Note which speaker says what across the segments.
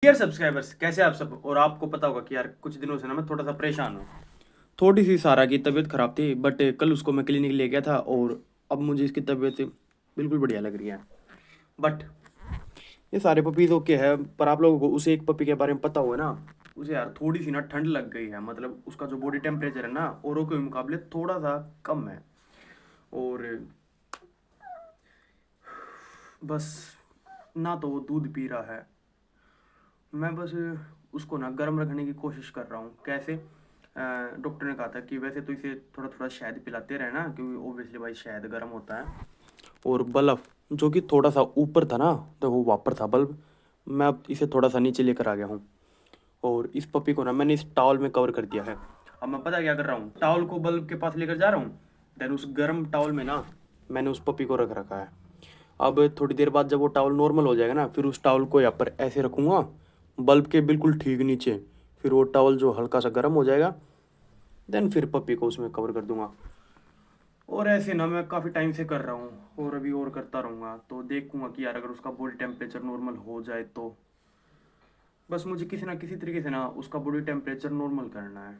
Speaker 1: Dear subscribers, कैसे आप सब। और आपको पता होगा कि यार कुछ दिनों से ना मैं थोड़ा सा परेशान हूँ। थोड़ी सी सारा की तबीयत ख़राब थी, बट कल उसको मैं क्लिनिक ले गया था और अब मुझे इसकी तबीयत बिल्कुल बढ़िया लग रही है। बट ये सारे पपीज़ ओके है, पर आप लोगों को उसे एक पपी के बारे में पता होगा ना, उसे यार थोड़ी सी ना ठंड लग गई है। मतलब उसका जो बॉडी टेम्परेचर है ना औरों के मुकाबले थोड़ा सा कम है। और बस ना तो वो दूध पी रहा है, मैं बस उसको ना गर्म रखने की कोशिश कर रहा हूँ। कैसे? डॉक्टर ने कहा था कि वैसे तो इसे थोड़ा थोड़ा शहद पिलाते रहना, क्योंकि ओब्वियसली भाई शहद गर्म होता है। और बल्ब जो कि थोड़ा सा ऊपर था ना, तो वो वापर था बल्ब, मैं अब इसे थोड़ा सा नीचे लेकर आ गया हूँ। और इस पपी को ना मैंने इस टॉवल में कवर कर दिया है। अब मैं पता क्या कर रहा हूँ, टॉवल को बल्ब के पास लेकर जा रहा हूँ, देन उस गर्म टॉवल में ना मैंने उस पपी को रख रखा है। अब थोड़ी देर बाद जब वो टॉवल नॉर्मल हो जाएगा ना, फिर उस टॉवल को यहाँ पर ऐसे रखूँगा बल्ब के बिल्कुल ठीक नीचे। फिर वो टॉवल जो हल्का सा गर्म हो जाएगा, देन फिर पपी को उसमें कवर कर दूंगा। और ऐसे ना मैं काफ़ी टाइम से कर रहा हूँ और अभी और करता रहूँगा। तो देखूँगा कि यार अगर उसका बॉडी टेम्परेचर नॉर्मल हो जाए तो बस मुझे किसी ना किसी तरीके से ना उसका बॉडी टेम्परेचर नॉर्मल करना है।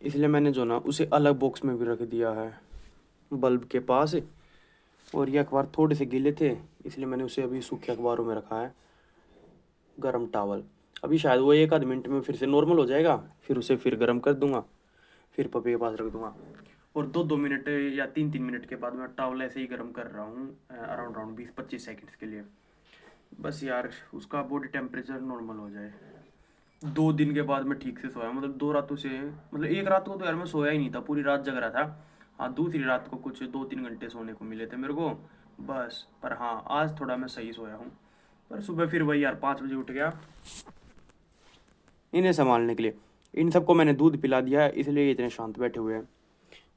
Speaker 1: इसलिए मैंने जो ना उसे अलग बॉक्स में भी रख दिया है बल्ब के पास। और ये अखबार थोड़े से गीले थे, इसलिए मैंने उसे अभी सूखे अखबारों में रखा है, गरम टावल। अभी शायद वो एक आध मिनट में फिर से नॉर्मल हो जाएगा, फिर उसे फिर गर्म कर दूंगा, फिर पपी के पास रख दूंगा। और 2-2 मिनट या 3-3 मिनट के बाद मैं टावल ऐसे ही गर्म कर रहा हूँ, अराउंड अराउंड 20-25 सेकेंड्स के लिए। बस यार उसका बॉडी टेम्परेचर नॉर्मल हो जाए। 2 दिन के बाद मैं ठीक से सोया, मतलब 2 रातों से, मतलब एक रात को तो यार मैं सोया ही नहीं था, पूरी रात जग रहा था। हाँ, दूसरी रात को कुछ 2-3 घंटे सोने को मिले थे मेरे को बस। पर हाँ, आज थोड़ा मैं सही सोया हूँ। पर सुबह फिर वही यार 5 बजे उठ गया इन्हें संभालने के लिए। इन सबको मैंने दूध पिला दिया है, इसलिए ये इतने शांत बैठे हुए हैं।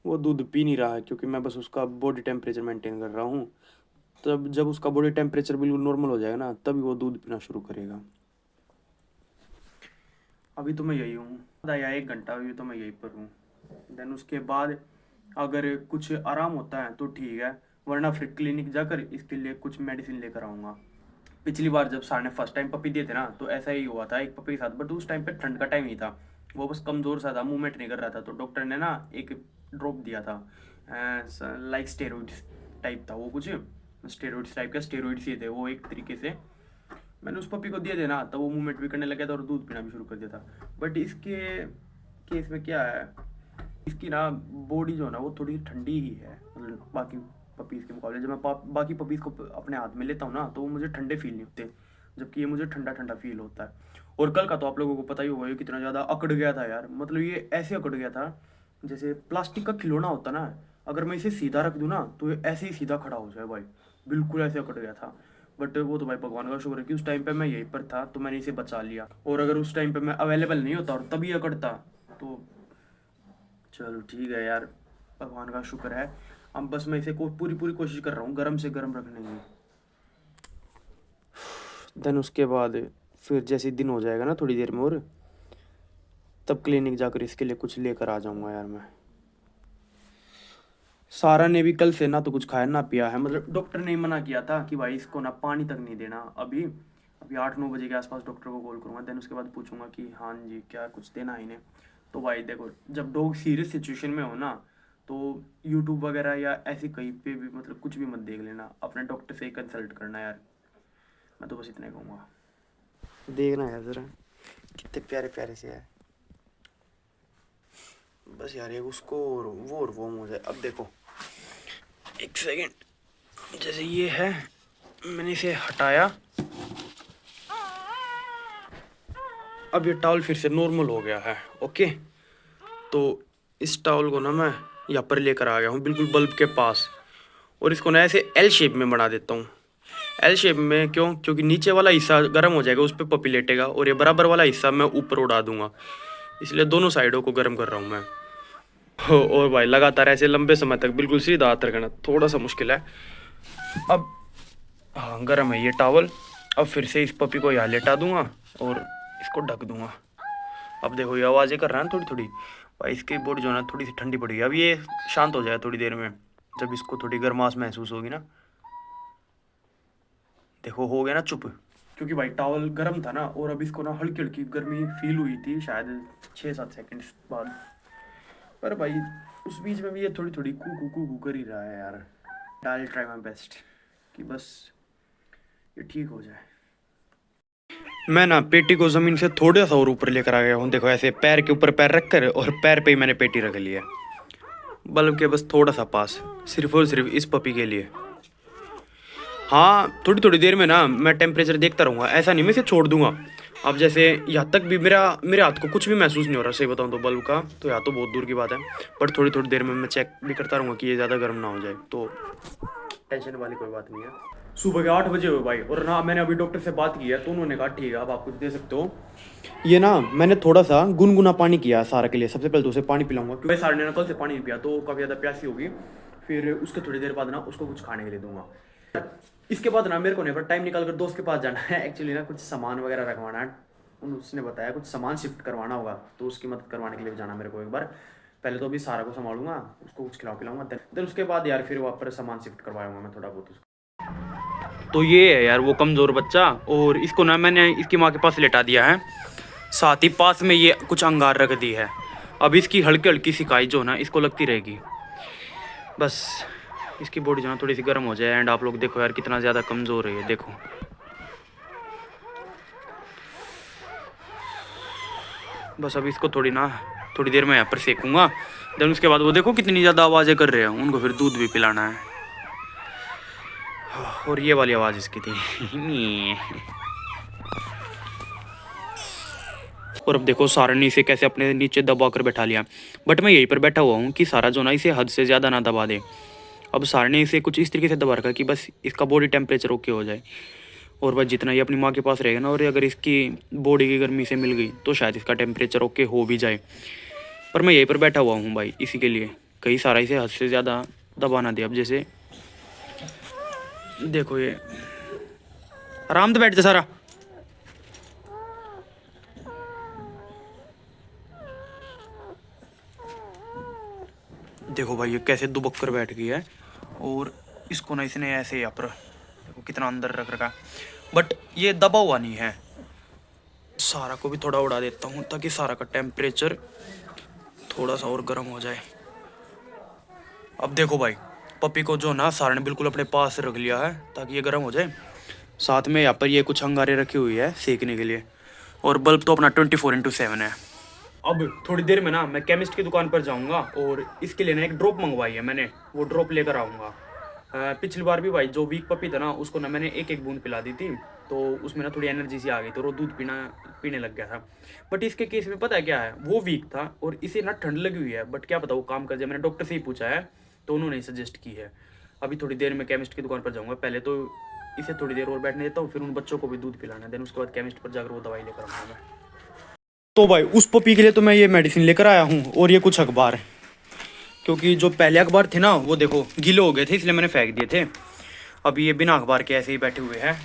Speaker 1: वो दूध पी नहीं रहा है, क्योंकि मैं बस उसका बॉडी टेम्परेचर मेंटेन कर रहा हूँ। तब जब उसका बॉडी टेम्परेचर बिल्कुल नॉर्मल हो जाएगा ना, तभी वो दूध पीना शुरू करेगा। अभी तो मैं यही हूँ, आधा या 1 घंटा अभी तो मैं यहीं पर हूँ। देन उसके बाद अगर कुछ आराम होता है तो ठीक है, वरना फिर क्लिनिक जाकर इसके लिए कुछ मेडिसिन लेकर आऊँगा। पिछली बार जब सर ने फर्स्ट टाइम पपी दिए थे ना, तो ऐसा ही हुआ था एक पपी के साथ, बट उस टाइम पे ठंड का टाइम ही था। वो बस कमज़ोर सा था, मूवमेंट नहीं कर रहा था, तो डॉक्टर ने ना एक ड्रॉप दिया था, लाइक स्टेरॉइड्स टाइप था वो कुछ। स्टेरॉइड्स टाइप का, स्टेरॉइड्स ही थे वो एक तरीके से। मैंने उस पपी को दिए थे ना, तो वो मूवमेंट भी करने लगा था और दूध पीना भी शुरू कर दिया था। बट इसके केस में क्या है, इसकी ना बॉडी जो है ना वो थोड़ी ठंडी ही है, मतलब बाकी पपीज़ के मुकाबले। जब मैं बाकी पपीज़ को अपने हाथ में लेता हूँ ना, तो वो मुझे ठंडे फील नहीं होते, जबकि ये मुझे ठंडा ठंडा फील होता है। और कल का तो आप लोगों को पता ही होगा ये कितना ज़्यादा अकड़ गया था यार। मतलब ये ऐसे अकड़ गया था जैसे प्लास्टिक का खिलौना होता ना, अगर मैं इसे सीधा रख दूँ ना तो ये ऐसे ही सीधा खड़ा हो जाए भाई, बिल्कुल ऐसे अकड़ गया था। बट वो तो भाई भगवान का शुक्र है कि उस टाइम पे मैं यहीं पर था, तो मैंने इसे बचा लिया। और अगर उस टाइम पे मैं अवेलेबल नहीं होता और तभी अकड़ता, तो चलो ठीक है यार, भगवान का शुक्र है। अब बस मैं इसे को पूरी पूरी कोशिश कर रहा हूँ गर्म से गर्म रखने की। देन उसके बाद फिर जैसे दिन हो जाएगा ना थोड़ी देर में, और तब क्लिनिक जाकर इसके लिए कुछ लेकर आ जाऊंगा यार मैं। सारा ने भी कल से ना तो कुछ खाया ना पिया है, मतलब डॉक्टर ने ही मना किया था कि भाई इसको ना पानी तक नहीं देना अभी। अभी 8-9 बजे के आसपास डॉक्टर को कॉल करूँगा, देन उसके बाद पूछूंगा कि हाँ जी क्या कुछ देना है इन्हें। तो भाई देखो, जब डॉग सीरियस सिचुएशन में हो ना, तो यूट्यूब वगैरह या ऐसी कहीं पे भी मतलब कुछ भी मत देख लेना, अपने डॉक्टर से ही कंसल्ट करना यार। मैं तो बस इतना ही कहूँगा। देखना यार ज़रा कितने प्यारे प्यारे से है। बस यार ये उसको और वो हो जाए। अब देखो एक सेकेंड, जैसे ये है, मैंने इसे हटाया, अब ये टॉवल फिर से नॉर्मल हो गया है। ओके, तो इस टॉवल को ना मैं यहाँ पर लेकर आ गया हूँ बिल्कुल बल्ब के पास, और इसको ना ऐसे एल शेप में बना देता हूँ। एल शेप में क्यों? क्योंकि नीचे वाला हिस्सा गर्म हो जाएगा, उस पर पपी लेटेगा, और ये बराबर वाला हिस्सा मैं ऊपर उड़ा दूंगा, इसलिए दोनों साइडों को गर्म कर रहा हूँ मैं। और भाई लगातार ऐसे लंबे समय तक बिल्कुल सीधा हाथ रखना थोड़ा सा मुश्किल है। अब हाँ, गर्म है ये टॉवल। अब फिर से इस पपी को यहाँ लेटा दूंगा और इसको ढक दूंगा। अब देखो ये आवाज़ें कर रहा है ना थोड़ी थोड़ी, भाई इसकी बॉडी जो है ना थोड़ी सी ठंडी पड़ी है। अब ये शांत हो जाए थोड़ी देर में, जब इसको थोड़ी गर्माश महसूस होगी ना। देखो हो गया ना चुप। क्योंकि भाई टॉवल गर्म था ना, और अब इसको ना हल्की हल्की गर्मी फील हुई थी शायद 6-7 सेकंड बाद। पर भाई उस बीच में भी ये थोड़ी थोड़ी कू कर ही रहा है यार। आई ट्राई माई बेस्ट कि बस ये ठीक हो जाए। मैं ना पेटी को ज़मीन से थोड़ा सा और ऊपर लेकर आ गया हूँ। देखो ऐसे पैर के ऊपर पैर रख कर, और पैर पे ही मैंने पेटी रख ली है, बल्ब के बस थोड़ा सा पास, सिर्फ और सिर्फ इस पपी के लिए। हाँ थोड़ी थोड़ी देर में ना मैं टेम्परेचर देखता रहूँगा, ऐसा नहीं मैं इसे छोड़ दूंगा। अब जैसे यहाँ तक भी मेरे हाथ को कुछ भी महसूस नहीं हो रहा सही बताऊँ तो बल्ब का, तो यहाँ तो बहुत दूर की बात है। पर थोड़ी थोड़ी देर में मैं चेक भी करता रहूँगा कि ये ज़्यादा गर्म ना हो जाए, तो टेंशन वाली कोई बात नहीं है। सुबह के 8 बजे हुए भाई, और ना मैंने अभी डॉक्टर से बात की है, तो उन्होंने कहा ठीक है अब आप कुछ दे सकते हो। ये ना मैंने थोड़ा सा गुनगुना पानी किया सारा के लिए। सबसे पहले तो उसे पानी पिलाऊंगा, क्योंकि सारे ने कल से पानी नहीं पिया तो काफ़ी ज़्यादा प्यासी होगी। फिर उसके थोड़ी देर बाद ना उसको कुछ खाने के लिए दूंगा। इसके बाद ना मेरे को नहीं पर टाइम निकाल कर दोस्त के पास जाना है एक्चुअली ना, कुछ सामान वगैरह रखवाना है। उसने बताया कुछ सामान शिफ्ट करवाना होगा, तो उसकी मदद करवाने के लिए जाना मेरे को एक बार। पहले तो अभी सारा को संभालूंगा, उसको कुछ खिलाऊंगा पिलाऊंगा, देन उसके बाद यार फिर वापस सामान शिफ्ट करवाऊंगा मैं थोड़ा बहुत उसको। तो ये है यार वो कमज़ोर बच्चा, और इसको ना मैंने इसकी माँ के पास लेटा दिया है, साथ ही पास में ये कुछ अंगार रख दी है। अब इसकी हल्की हल्की सिकाई जो ना इसको लगती रहेगी, बस इसकी बॉडी जो है थोड़ी सी गर्म हो जाए। एंड आप लोग देखो यार कितना ज़्यादा कमज़ोर है ये, देखो बस। अब इसको थोड़ी देर में यहाँ पर सेकूंगा, देन उसके बाद वो देखो कितनी ज़्यादा आवाज़ें कर रहे हैं, उनको फिर दूध भी पिलाना है। और ये वाली आवाज़ इसकी थी और अब देखो सारा ने इसे कैसे अपने नीचे दबा कर बैठा लिया, बट मैं यहीं पर बैठा हुआ हूँ कि सारा जो ना इसे हद से ज़्यादा ना दबा दे। अब सारा ने इसे कुछ इस तरीके से दबा रखा कि बस इसका बॉडी टेम्परेचर ओके हो जाए, और बस जितना ये अपनी माँ के पास रहेगा ना, और अगर इसकी बॉडी की गर्मी से मिल गई तो शायद इसका टेम्परेचर ओके हो भी जाए। पर मैं यहीं पर बैठा हुआ हूँ भाई इसी के लिए, कहीं सारा इसे हद से ज़्यादा दबा ना दे। अब जैसे देखो ये आराम से बैठ जा सारा। देखो भाई ये कैसे दुबक कर बैठ गई है, और इसको ना इसने ऐसे यहाँ पर देखो कितना अंदर रख रखा, बट ये दबा हुआ नहीं है। सारा को भी थोड़ा उड़ा देता हूँ ताकि सारा का टेम्परेचर थोड़ा सा और गर्म हो जाए। अब देखो भाई पपी को जो ना सारा ने बिल्कुल अपने पास रख लिया है ताकि ये गर्म हो जाए। साथ में यहाँ पर ये कुछ अंगारे रखी हुई है सेकने के लिए, और बल्ब तो अपना 24/7 है। अब थोड़ी देर में ना मैं केमिस्ट की दुकान पर जाऊंगा, और इसके लिए ना एक ड्रॉप मंगवाई है मैंने, वो ड्रॉप लेकर आऊँगा। पिछली बार भी भाई जो वीक पपी था ना उसको ना मैंने एक बूंद पिला दी थी, तो उसमें ना थोड़ी एनर्जी सी आ गई, तो वो दूध पीने लग गया था। बट इसके केस में पता है क्या है, वो वीक था और इसे ना ठंड लगी हुई है, बट क्या पता वो काम कर जाए। मैंने डॉक्टर से ही पूछा है तो उन्होंने सजेस्ट की है। अभी थोड़ी देर में केमिस्ट की दुकान पर जाऊँगा, पहले तो इसे थोड़ी देर और बैठने देता हूँ, फिर उन बच्चों को भी दूध पिलाना है, देन उसके बाद केमिस्ट पर जाकर वो दवाई लेकर आऊँगा मैं। तो भाई उस पपी के लिए तो मैं ये मेडिसिन लेकर आया हूँ, और ये कुछ अखबार, क्योंकि जो पहले अखबार थे ना वो देखो गीले हो गए थे, इसलिए मैंने फेंक दिए थे। अभी ये बिना अखबार के ऐसे ही बैठे हुए हैं।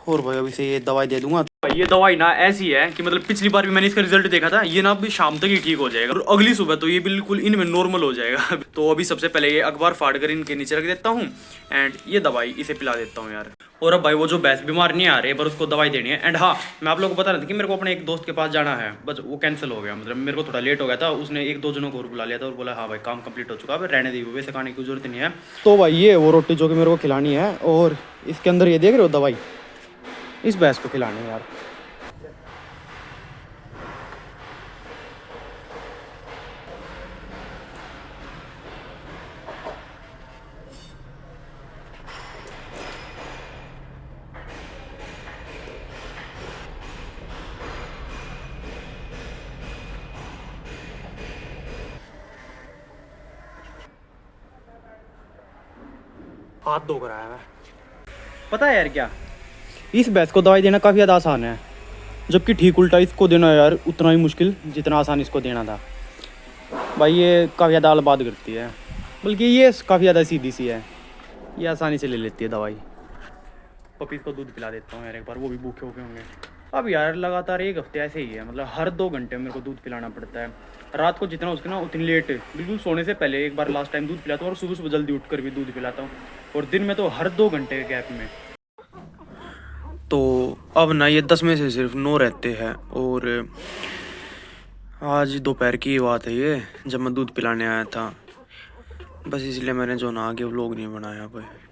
Speaker 1: और भाई अभी से ये दवाई दे दूंगा। भाई ये दवाई ना ऐसी है कि मतलब पिछली बार भी मैंने इसका रिजल्ट देखा था, ये ना अभी शाम तक ही ठीक हो जाएगा, और अगली सुबह तो ये बिल्कुल इनमें नॉर्मल हो जाएगा। तो अभी सबसे पहले ये अखबार फाड़ कर इनके नीचे रख देता हूँ, एंड ये दवाई इसे पिला देता हूँ यार। और अब भाई वो जो भैंस बीमार नहीं आ रही है, पर उसको दवाई देनी है। एंड हाँ मैं आप लोगों को बता रहा था कि मेरे को अपने एक दोस्त के पास जाना है, बस वो कैंसिल हो गया, मतलब मेरे को थोड़ा लेट हो गया था। उसने 1-2 जनों को और बुला लिया था और बोला हाँ भाई काम कंप्लीट हो चुका है, रहने दी, वैसे खाने की जरूरत नहीं है। तो भाई ये वो रोटी जो कि मेरे को खिलानी है, और इसके अंदर ये देख रहे हो दवाई, इस भैंस को खिलानी है यार। हाथ धो कर आया मैं। पता है यार क्या, इस भैंस को दवाई देना काफ़ी ज़्यादा आसान है, जबकि ठीक उल्टा इसको देना यार उतना ही मुश्किल जितना आसान इसको देना था। भाई ये काफ़ी ज़्यादा अलबाद करती है, बल्कि ये काफ़ी ज़्यादा सीधी सी है, ये आसानी से ले लेती है दवाई। पपीज़ को दूध पिला देता हूँ यार एक बार, वो भी भूखे होके होंगे। अब यार लगातार 1 हफ्ते ऐसे ही है, मतलब हर 2 घंटे मेरे को दूध पिलाना पड़ता है। रात को जितना उसके ना उतनी लेट, बिल्कुल सोने से पहले एक बार लास्ट टाइम दूध पिलाता हूँ, और सुबह सुबह जल्दी उठ कर भी दूध पिलाता हूँ, और दिन में तो हर 2 घंटे के गैप में। तो अब ना ये 10 में से सिर्फ 9 रहते हैं। और आज दोपहर की बात है ये, जब मैं दूध पिलाने आया था, बस इसलिए मैंने जो ना आगे व्लॉग नहीं बनाया भाई।